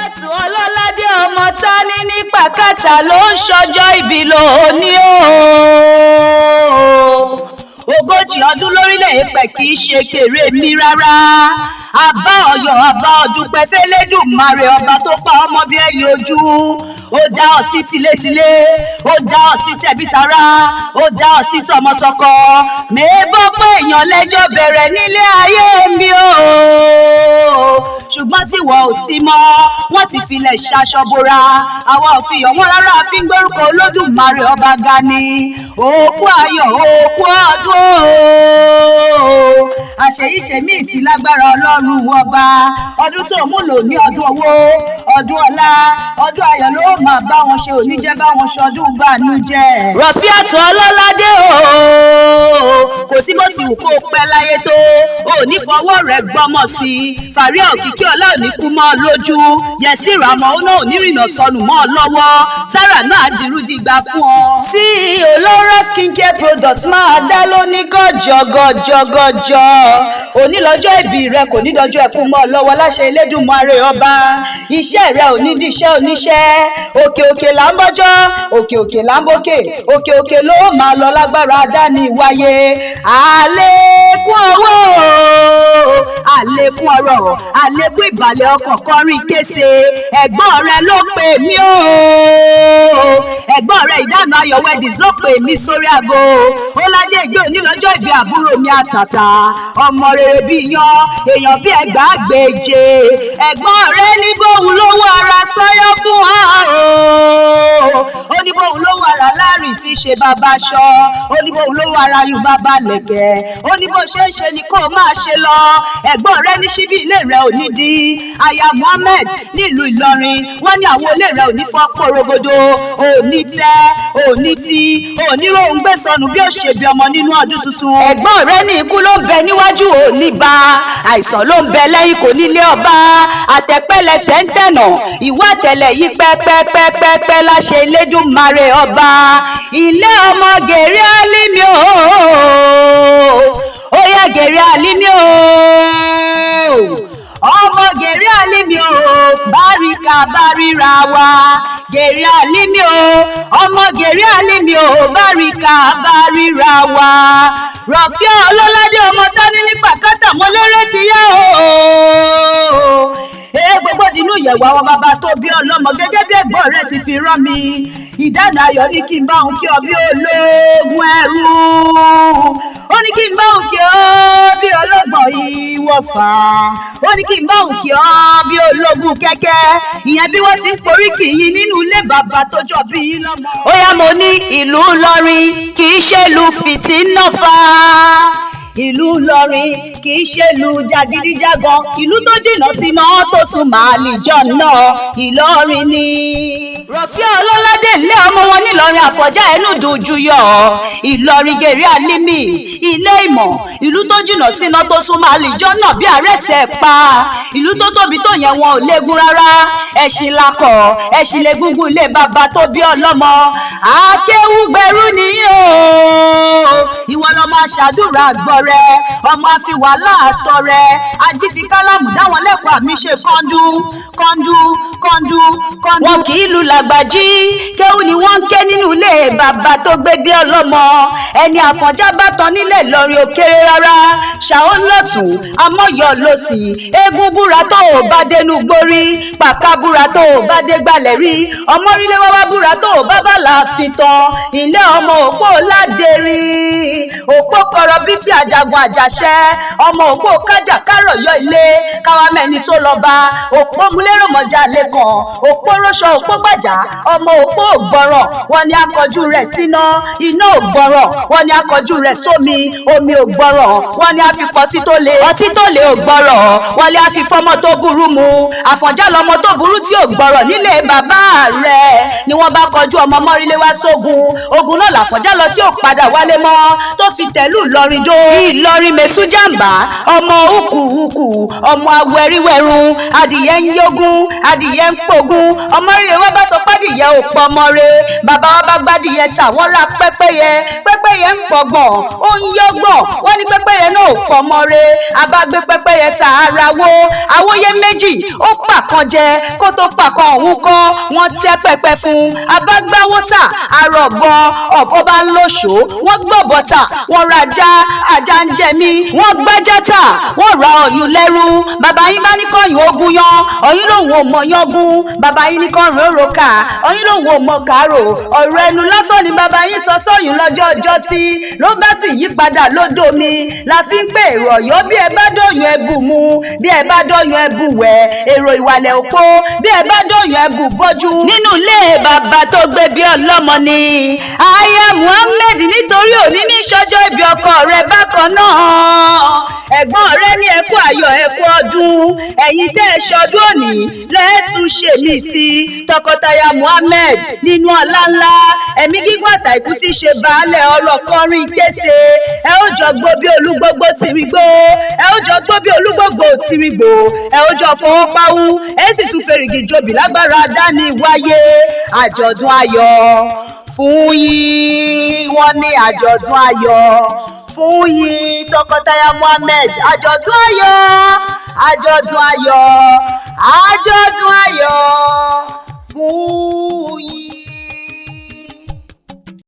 Rọ̀fíàtù Ọlọ́ládé ọmọ Tání ní Pàkátà ló ń ṣọjọ́ ìbí lónìí o. Ogójì ọdún lórílẹ̀ èpẹ̀ kì í ṣe kéré mi rárá. Àbá Ọ̀yọ́ àbá ọdúpẹ́ f'Ẹlẹ́dùmarè ọba tó pa ọmọ bí ẹyẹ ojú. Ó dá ọ sí tilétilé, ó dá ọ sí tẹbítara, ó dá ọ sí tọmọtọkọ. Mèébọ́ pé èèyàn lẹ́jọ́ bẹ̀rẹ̀ nílé ayé mi o. Ṣùgbọ́n tí wọ́n ò sí mọ́, wọ́n ti filẹ̀ ṣaṣọbora. Àwa ò fi yọ̀ wọ́n rárá, a fi ń gbórúkọ Olódùmarè ọba ga ni. Òkú ayọ̀, òkú ọdún o. Àṣeyíṣemí ìsìn lágbára Ọlọ́run ọba. Ọdún tó mú lò ní ọdún owó, ọdún ọlá, ọdún ayọ̀ ló máa bá wọn ṣe, òní jẹ́ bá wọn ṣọdún bànújẹ́. Rọ̀fíàtù Ọlọ́ládé o, kò sí bó ti wù kó pẹ́ láyé tó, ò ní fọwọ́ rẹ̀ gbọ́mọ̀ sí i. Fàríà òkìkí ọlá ò ní kú mọ́ ọ lójú. Yẹ̀sí ìràmọ̀ ó náà ò ní rìnà sọnù mọ́ ọ lọ́wọ́. Sára náà á dirú dìgbà fún ọ. CEO Laura skincare product máa dá lóní gọ́jọ́gọ́jọ́gọ́jọ́. Òní lọ́jọ́ ìbí rẹ kò ní dọjọ́ ẹkún mọ́ ọ lọ́wọ́ láṣẹ Elédùmarè ọba. Iṣẹ́ rẹ ò ní díṣẹ́ oníṣẹ́. Òkè òkè là ń bọ́jọ́, òkè òkè là ń bókè, òkè òkè ló máa lọ lágbára àdáni wáyé. Àlékún owó, àlékún ọrọ̀, àlékún ìbàlẹ̀ ọkàn kọrin kése. Ẹ̀gbọ́n rẹ ló pè mí o. Ẹ̀gbọ́n rẹ Ìdáná Ayọ̀ Weddings ló pè mí sórí aago. Ó lájẹ́ ìgbé òní lọ́jọ́ ìbí àbúrò mi àtàtà. Ọmọ rere bí yan, èèyàn bí ẹgbàágbèje. Ẹ̀gbọ́n rẹ ní bóun lówó ara sọ́yọ́ fún wa o. Ó ní bóun lówó ara láàrin tí ṣe bàbá aṣọ. Ó ní bóun lówó ara yùn bàbá lẹ̀kẹ̀. Ó ní bó ṣe ń ṣe ni kó máa ṣe lọ. Ẹ̀gbọ́n rẹ ní ṣíbí ilé rẹ ò ní di. Aya Muhammed nílùú Ìlọrin, wọ́n ní àwọn ilé rẹ ò ní fọ́ porogodo. Òní tẹ́, òní tí, òní rohun gbé sọnù bí ó ṣe bí ọmọ nínú ọdún tuntun. Ẹ̀gbọ́n rẹ ní ikú ló ń bẹ níwájú òní bá. Àìsàn ló ń bẹ lẹ́yìn kò nílé ọba. Àtẹ̀pẹ́lẹsẹ̀ ń tẹ̀nà, ìwọ àtẹ̀lẹ̀ yìí pẹ́pẹ́pẹ́pẹ́ láṣẹ Elédùmarè ọba. Ilé ọmọ Gèrè Álímì o. Ó yá Gèrè Álímì o. Ọmọ Gèrè Álímì o, báríkà báríra wa. Gèrè Álímì o, ọmọ Gèrè Álímì o, báríkà báríra wa. Rọ̀fíà Ọlọ́ládé ọmọ Tání ní Pàkátà mo lérè ti yá o. Eré gbogbo dínú ìyẹ̀wò àwọn bàbá tó bí ọlọ́mọ gẹ́gẹ́ bí ẹ̀gbọ́n rẹ̀ ti fi rán mi. Ìdáná Ayọ̀ ní kí n bá òun kí ọ bí ológun ẹrú. Ó ní kí n bá òun kí ọ bí ọlọ́gbọ̀n ìwọ̀fà. Ó ní kí n bá òun kí ọ bí ológun kẹ́kẹ́. Ìyẹn bí wọ́n ti ń foríkì yín nínú ilé bàbá tó jọ bí yín lọ́mọ. Ó yá mo ní ìlú Ìlọrin kì í ṣe ìlú fìtínàfà. Ìlú Ìlọrin kì í ṣe ìlú jàgídíjàgan. Ìlú tó jìnnà sí náà tó sún màálì jọ náà Ìlọrin ni. Rọ̀fíà Ọlọ́ládé ilé ọmọ wọn nílọrin Àfọ̀njá ẹnu dojú yọ. Ìlọrin Gèrè Álímì ilé ìmọ̀. Ìlú tó jìnnà sí náà tó sún màálì jọ náà bí àrẹsẹ̀ pa. Ìlú tó tóbi tó yẹn wọn ò léegun rárá. Ẹṣin lakọ̀, ẹṣin lè gúngún ilé bàbá tó bí ọlọ́mọ. Akewi gbẹrú nìyí o. Ìwọ lọmọ aṣàdúrà gbọ́ rẹ, ọmọ àfiwàhálà àtọ rẹ. Ajífi kálámù dáwọn lẹ́kọ̀ọ́ àmì ṣe kọ́ńdú kọ́ńdú kọ́ńdú kọ́ńdú. Wọn kì í lu làgbàjí, kéwú ni wọ́n ń ké nínú ilé bàbá tó gbé bí ọlọ́mọ. Ẹni Àfọ̀njá bá tán nílẹ̀ Ìlọrin ò kéré rárá. Ṣàó lọ́tún, amọ́yọ̀ lọ́sì. Eégún búra tó ò bá dénú gbórí. Pàká búra tó ò bá dé gbalẹ̀ rí. Ọmọrílé wáwá búra tó ò bá bá láàfin tán. Ilé ọmọ òpó ládèrí. Òpó kọ̀rọ̀ bí tí àjàgùn àjàṣẹ́. Ọmọ òpó kájà kárọ̀ yọ ilé. Káwa mẹ́ni tó lọ bá. Òpó múlẹ́rọ̀ mọ́jà lẹ́kàn. Òpó róṣọ òpó gbàjà. Ọmọ òpó ògbọ́rọ̀. Wọ́n ní akọjú rẹ̀ síná. Iná ògbọ́rọ̀. Wọ́n ní akọjú rẹ̀ sómi. Omi ògbọ́rọ̀. Wọ́n ní àfipọ̀ ọtí tó le. Ọtí tó le ògbọ́rọ̀. Wọ́n ní àfifọ́mọ tó burú mu. Àfọ̀njá lọmọ tó burú tí ògbọ́rọ̀ nílé bàbá rẹ̀. Ni wọ́n bá kọjú ọmọ mọ́rílé wá sógun. Ogun náà l'Àfọ̀njá lọ tí ò padà wálé mọ́. Tó fi tẹ̀lú Ìlọrin dó. Ìlọrin mẹ́sù jàǹbá. Ọmọ hùkùhùkù. Ọmọ awẹ́ríwẹ̀rún. Adìyẹ ń yógún. Adìyẹ ń pògún. Ọmọ rírẹ wá bá sọ pádìyẹ ò pọmọ re bàbá wa bá gbádìyẹ tà wọ́n ra pẹ́pẹ́yẹ ń pọ̀gbọ̀n ó ń yọ́gbọ̀n wọ́n ní pẹ́pẹ́yẹ náà ò pọmọ re abágbé pẹ́pẹ́yẹ tà ara wo àwòyẹ méjì ó pàkan jẹ kó tó pàkan òun kọ́ wọ́n tẹ́ pẹpẹ fún abágbáwó tà àrọ̀bọ ọ̀bọ bá ń lòṣó wọ́n gbọ́bọ tà wọ́n ra ajá ń jẹ mí wọ́n gbájá tà wọ́n ra ọ̀yún lẹ́rú bàbá yín bá ní kọ́yìn ogun yan ọ̀yún lòun ò mọ̀ yangun bàbá yín ní kọ́rin ó roka ọ̀yún lòun ò mọ̀ kàrò ọ̀rọ̀ ẹnu lásán ni bàbá yín sọ sọ́yún lọ́jọ́ ọjọ́ sí ló bá sì yí padà lódò mi la fi ń pè èrò Ọ̀yọ́ bí ẹ bá dọ̀yún ẹbù mu bí ẹ bá dọ̀yún ẹbù wẹ̀ èrò ìwàlẹ̀ òpó bí ẹ bá dọ̀yún ẹbù bọ́jú nínú ilé bàbá tó gbé bí ọlọ́mọ ni aya Muhammed nítorí òní ní sọ́jọ́ ìbí ọkọ rẹ̀ bákan náà ẹ̀gbọ́n rẹ̀ ní ẹkú ayọ̀ ẹkú ọdún ẹ̀yin tẹ́ ẹ ṣọdún òní lẹ́ẹ̀tún ṣe mí sí tọkọtaya Muhammed nínú ọlá ńlá ẹ̀mí gígùn àtàìkú tí ṣe baálẹ̀ ọ̀rọ̀ kọrin kése ẹ ó jọ gbó bí olúgbógbó tìrìgbó ẹ ó jọ gbó bí olúgbógbó tìrìgbó ẹ ó jọ fọwọ́ páwú ẹ sì tún fèrègì jòbì lágbára dání wáyé àjọ̀dún ayọ̀ fún yín wọ́n ní àjọ̀dún ayọ̀ fún yín tọkọtaya Muhammed àjọ̀dún ayọ̀